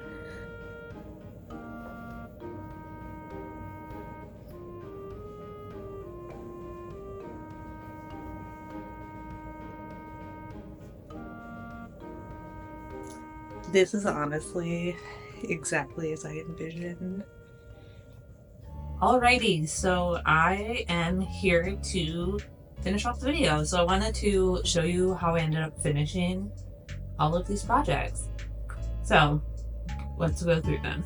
This is honestly exactly as I envisioned. Alrighty, so I am here to finish off the video. So I wanted to show you how I ended up finishing all of these projects. So let's go through them.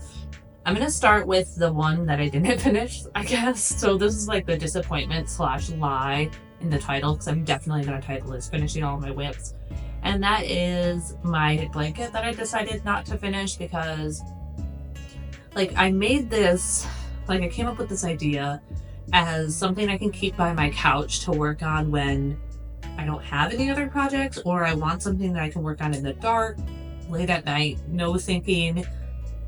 I'm gonna start with the one that I didn't finish, I guess. So this is like the disappointment slash lie in the title, because I'm definitely gonna title this finishing all my WIPs. And that is my blanket that I decided not to finish because like I made this, like I came up with this idea as something I can keep by my couch to work on when I don't have any other projects, or I want something that I can work on in the dark, late at night, no thinking,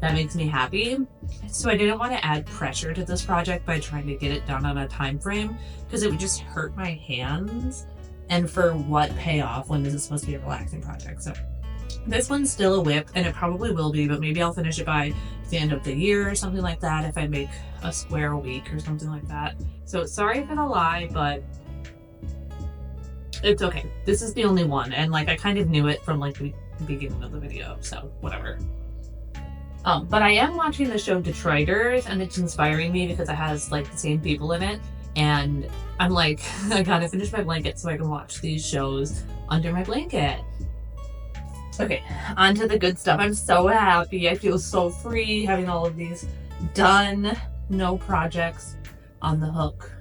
that makes me happy. So I didn't want to add pressure to this project by trying to get it done on a time frame, because it would just hurt my hands. And for what payoff when this is supposed to be a relaxing project? So this one's still a WIP, and it probably will be, but maybe I'll finish it by the end of the year or something like that if I make a square a week or something like that. So sorry for the lie, but it's okay. This is the only one, and like I kind of knew it from like the beginning of the video, so whatever. But I am watching the show Detroiters, and it's inspiring me because it has like the same people in it, and I'm like, I gotta finish my blanket so I can watch these shows under my blanket. Okay, on to the good stuff. I'm so happy. I feel so free having all of these done. No projects on the hook.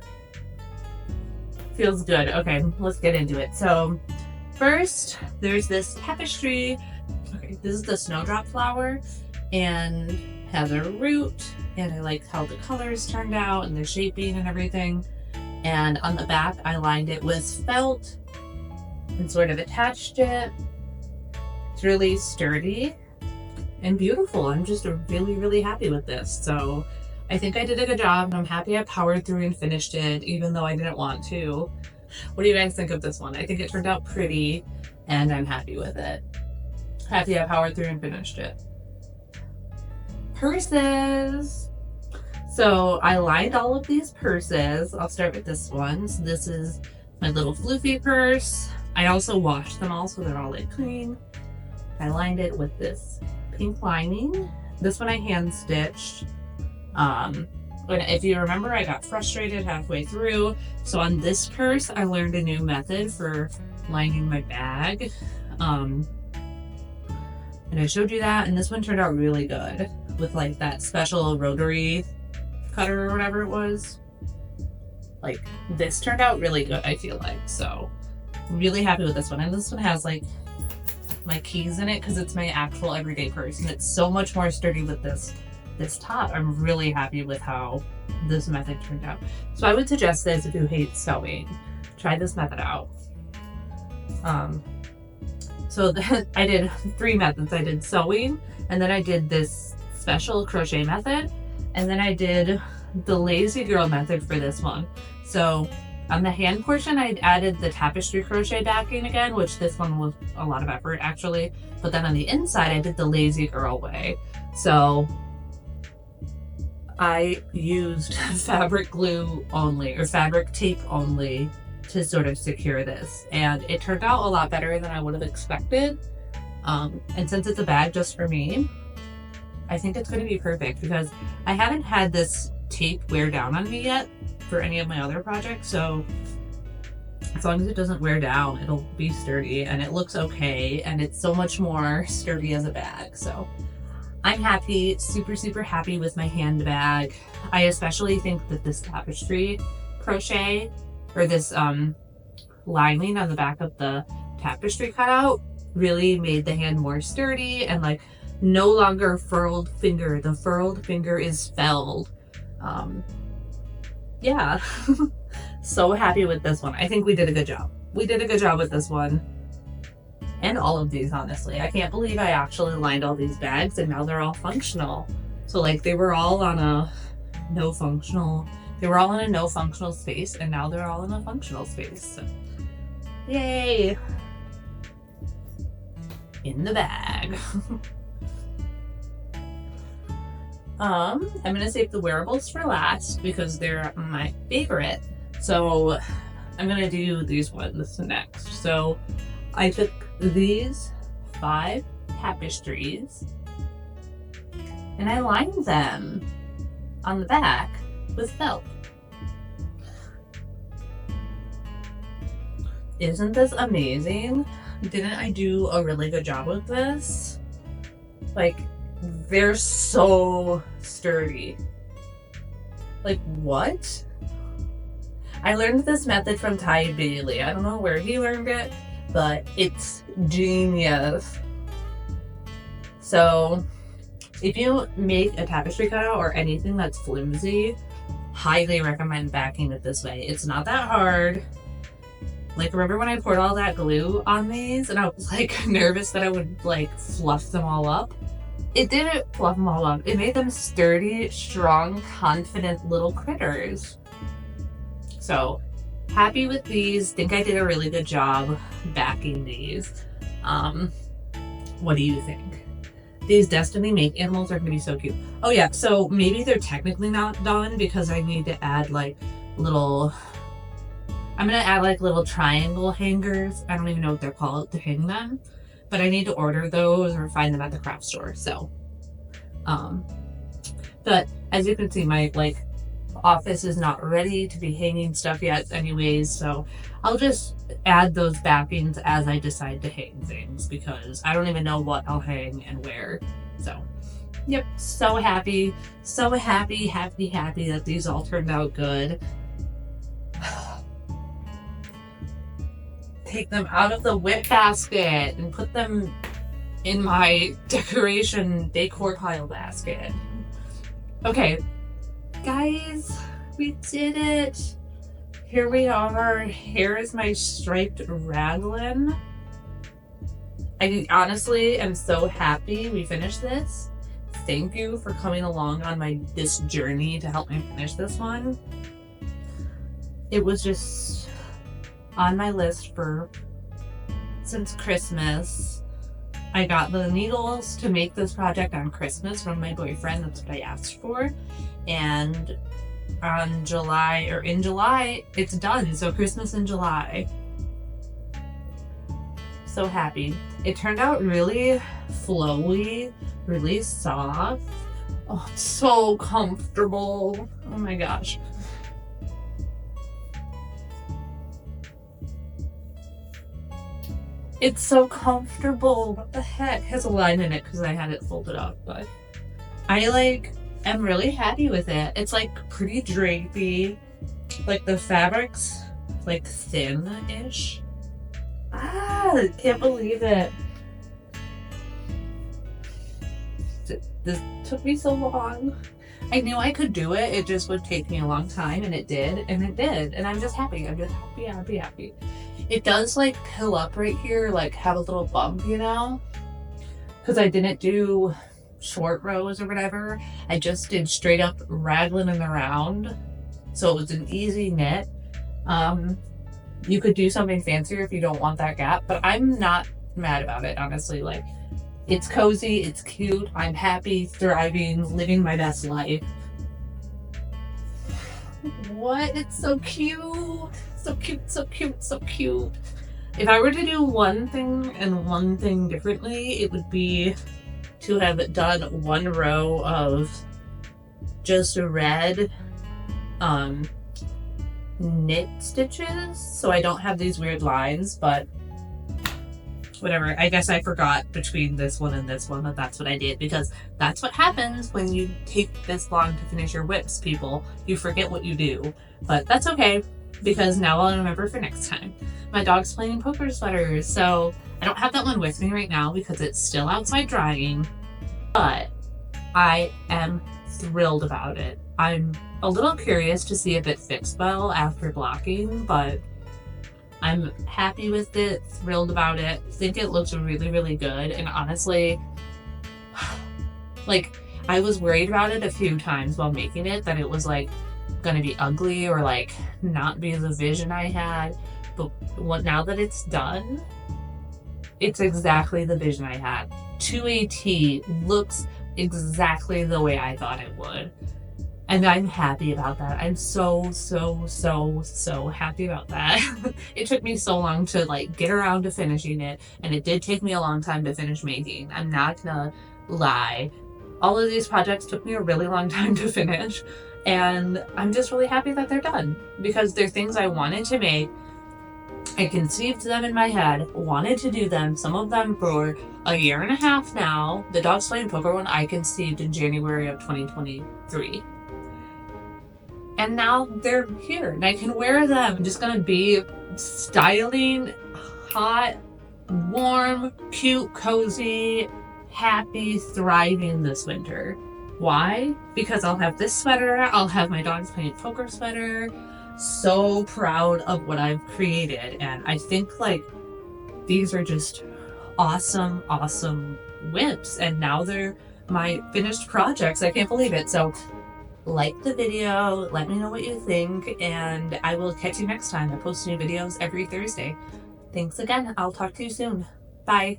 Feels good. Okay, let's get into it. So first, there's this tapestry. Okay, this is the Snowdrop flower and has a root, and I like how the colors turned out and the shaping and everything. And on the back, I lined it with felt and sort of attached it. It's really sturdy and beautiful. I'm just really, really happy with this. So I think I did a good job, and I'm happy I powered through and finished it, even though I didn't want to. What do you guys think of this one? I think it turned out pretty, and I'm happy with it. Happy I powered through and finished it. Purses. So I lined all of these purses. I'll start with this one. So this is my little floofy purse. I also washed them all so they're all like clean. I lined it with this pink lining. This one I hand stitched. But if you remember, I got frustrated halfway through. So on this purse, I learned a new method for lining my bag. And I showed you that, and this one turned out really good with like that special rotary cutter or whatever it was. Like this turned out really good, I feel like. So really happy with this one. And this one has like my keys in it because it's my actual everyday purse, and it's so much more sturdy with this this top. I'm really happy with how this method turned out. So I would suggest this if you hate sewing. Try this method out. So I did 3 methods. I did sewing, and then I did this special crochet method, and then I did the lazy girl method for this one. So on the hand portion, I added the tapestry crochet backing again, which this one was a lot of effort actually. But then on the inside, I did the lazy girl way. So I used fabric glue only, or fabric tape only, to sort of secure this. And it turned out a lot better than I would have expected. And since it's a bag just for me, I think it's going to be perfect because I haven't had this tape wear down on me yet for any of my other projects. So as long as it doesn't wear down, it'll be sturdy and it looks okay. And it's so much more sturdy as a bag. So I'm happy, super happy with my handbag. I especially think that this tapestry crochet, or this lining on the back of the tapestry cutout, really made the hand more sturdy and like no longer furled finger. The furled finger is felled. Yeah. So happy with this one. I think we did a good job. We did a good job with this one. And all of these, honestly. I can't believe I actually lined all these bags and now they're all functional. So like they were all on a no functional space and now they're all in a functional space. So, yay! In the bag. I'm gonna save the wearables for last because they're my favorite. So I'm gonna do these ones next. So I took these 5 tapestries and I lined them on the back with felt. Isn't this amazing? Didn't I do a really good job with this? Like, they're so sturdy. Like, what? I learned this method from Ty Bailey. I don't know where he learned it, but it's genius. So if you make a tapestry cutout or anything that's flimsy, highly recommend backing it this way. It's not that hard. Like, remember when I poured all that glue on these and I was like nervous that I would like fluff them all up? It didn't fluff them all up. It made them sturdy, strong, confident little critters. So happy with these. Think I did a really good job backing these. What do you think? These Destiny Make animals are gonna be so cute. Oh yeah, so maybe they're technically not done because I need to add like little, I'm gonna add like little triangle hangers. I don't even know what they're called to hang them, but I need to order those or find them at the craft store. So, but as you can see, my like office is not ready to be hanging stuff yet anyways, so I'll just add those backings as I decide to hang things because I don't even know what I'll hang and where. So yep, so happy that these all turned out good. Take them out of the WIP basket and put them in my decor pile basket. Okay, guys, we did it. Here we are. Here is my striped raglan. I honestly am so happy we finished this. Thank you for coming along on this journey to help me finish this one. It was just on my list since Christmas. I got the needles to make this project on Christmas from my boyfriend. That's what I asked for. And in July, it's done. So Christmas in July. So happy. It turned out really flowy, really soft. Oh, it's so comfortable. Oh my gosh. It's so comfortable. What the heck? It has a line in it because I had it folded up, but I am really happy with it. It's like pretty drapey. Like the fabric's like thin-ish. I can't believe it. This took me so long. I knew I could do it. It just would take me a long time, and it did. And I'm just happy. I'm just happy. It does like pill up right here, like have a little bump, you know? Because I didn't do short rows or whatever. I just did straight up raglan and around. So it was an easy knit. You could do something fancier if you don't want that gap, but I'm not mad about it, honestly. Like, it's cozy, it's cute, I'm happy, thriving, living my best life. What? It's so cute. So cute. If I were to do one thing and one thing differently, it would be to have done one row of just red knit stitches, so I don't have these weird lines, but whatever. I guess I forgot between this one and this one that that's what I did, because that's what happens when you take this long to finish your WIPs, people. You forget what you do, but that's okay, because now I'll remember for next time. My dog's playing poker sweaters, so I don't have that one with me right now because it's still outside drying, but I am thrilled about it. I'm a little curious to see if it fits well after blocking, but I'm happy with it, thrilled about it. I think it looks really, really good. And honestly, like, I was worried about it a few times while making it, that it was like gonna be ugly or like not be the vision I had. But now that it's done, it's exactly the vision I had. To a T, looks exactly the way I thought it would. And I'm happy about that. I'm so happy about that. It took me so long to like get around to finishing it, and it did take me a long time to finish making. I'm not gonna lie. All of these projects took me a really long time to finish, and I'm just really happy that they're done, because they're things I wanted to make. I conceived them in my head, wanted to do them, some of them for a year and a half now. The Dogs Playing Poker one I conceived in January of 2023. And now they're here and I can wear them. I'm just gonna be styling, hot, warm, cute, cozy, happy, thriving this winter. Why? Because I'll have this sweater, I'll have my Dogs Playing Poker sweater. So proud of what I've created, and I think like these are just awesome WIPs, and now they're my finished projects. I can't believe it. So like the video, let me know what you think, and I will catch you next time. I post new videos every Thursday. Thanks again. I'll talk to you soon. Bye.